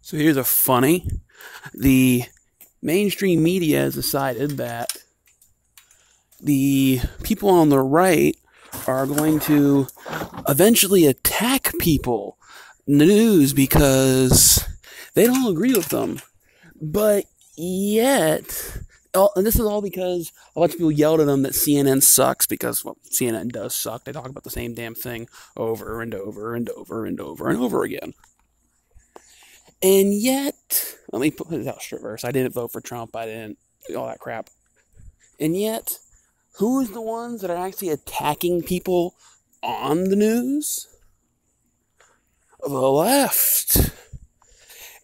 So here's a funny. The mainstream media has decided that the people on the right are going to eventually attack people in the news because they don't agree with them. But yet, and this is all because a bunch of people yelled at them that CNN sucks because, well, CNN does suck. They talk about the same damn thing over and over and over and over and over again. And yet, let me put it out reverse. I didn't vote for Trump. I didn't, all that crap. And yet, who is the ones that are actually attacking people on the news? The left.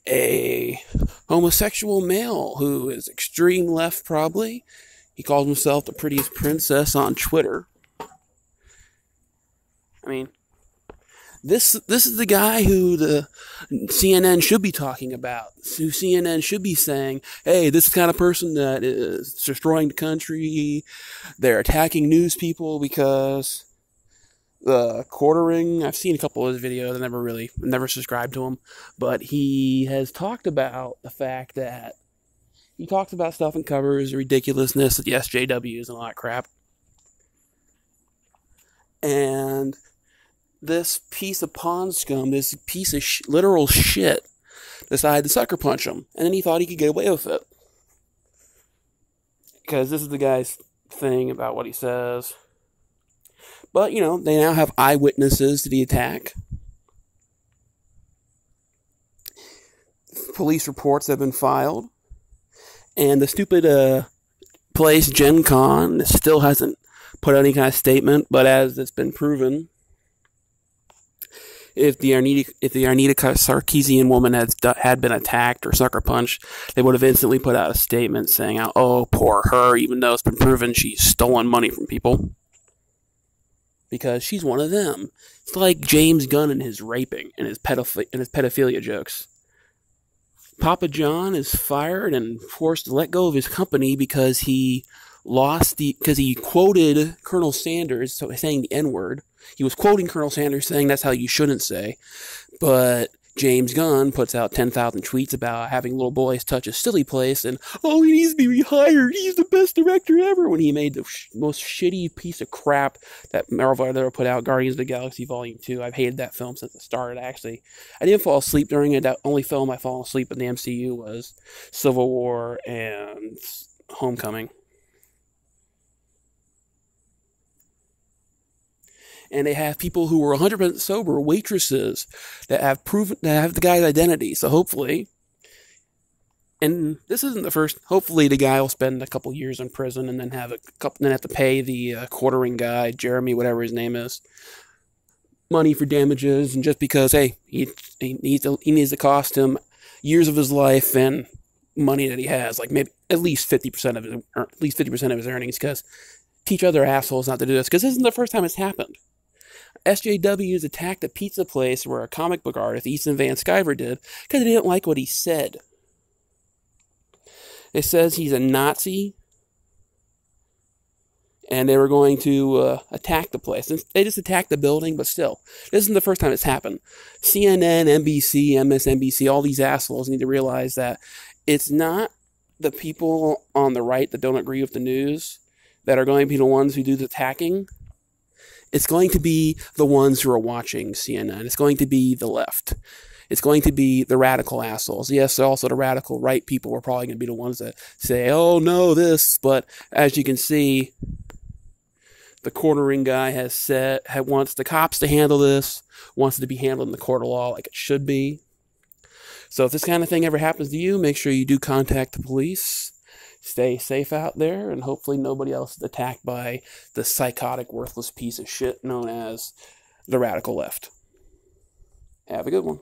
A homosexual male who is extreme left, probably. He calls himself the prettiest princess on Twitter. I mean, this is the guy who the CNN should be talking about. Who CNN should be saying, hey, this is the kind of person that is destroying the country. They're attacking news people because the quartering. I've seen a couple of his videos. I never subscribed to him. But he has talked about the fact that he talks about stuff and covers the ridiculousness of the SJWs and all that crap. And this piece of pond scum, this piece of literal shit, decided to sucker punch him. And then he thought he could get away with it. Because this is the guy's thing about what he says. But, you know, they now have eyewitnesses to the attack. Police reports have been filed. And the stupid place, Gen Con, still hasn't put out any kind of statement. But as it's been proven, if the Arnita Sarkeesian woman had been attacked or sucker punched, they would have instantly put out a statement saying, oh, poor her, even though it's been proven she's stolen money from people. Because she's one of them. It's like James Gunn and his raping and his pedophilia jokes. Papa John is fired and forced to let go of his company because he quoted Colonel Sanders saying the N-word. He was quoting Colonel Sanders saying that's how you shouldn't say. But James Gunn puts out 10,000 tweets about having little boys touch a silly place and, oh, he needs to be rehired. He's the best director ever. When he made the most shitty piece of crap that Marvel ever put out, Guardians of the Galaxy Volume 2. I've hated that film since it started, actually. I didn't fall asleep during it. The only film I fall asleep in the MCU was Civil War and Homecoming. And they have people who were 100% sober, waitresses, that have the guy's identity. So hopefully, and this isn't the first. Hopefully, the guy will spend a couple years in prison and then have to pay the quartering guy, Jeremy, whatever his name is, money for damages. And just because, hey, he needs to cost him years of his life and money that he has, like maybe at least 50% of his earnings, because teach other assholes not to do this, because this isn't the first time it's happened. SJWs attacked a pizza place where a comic book artist, Ethan Van Sciver, did because they didn't like what he said. It says he's a Nazi, and they were going to attack the place. And they just attacked the building, but still, this isn't the first time it's happened. CNN, NBC, MSNBC, all these assholes need to realize that it's not the people on the right that don't agree with the news that are going to be the ones who do the attacking. It's going to be the ones who are watching CNN. It's going to be the left. It's going to be the radical assholes. Yes, also the radical right people are probably going to be the ones that say, oh, no, this. But as you can see, the quartering guy wants the cops to handle this, wants it to be handled in the court of law like it should be. So if this kind of thing ever happens to you, make sure you do contact the police. Stay safe out there, and hopefully nobody else is attacked by the psychotic, worthless piece of shit known as the radical left. Have a good one.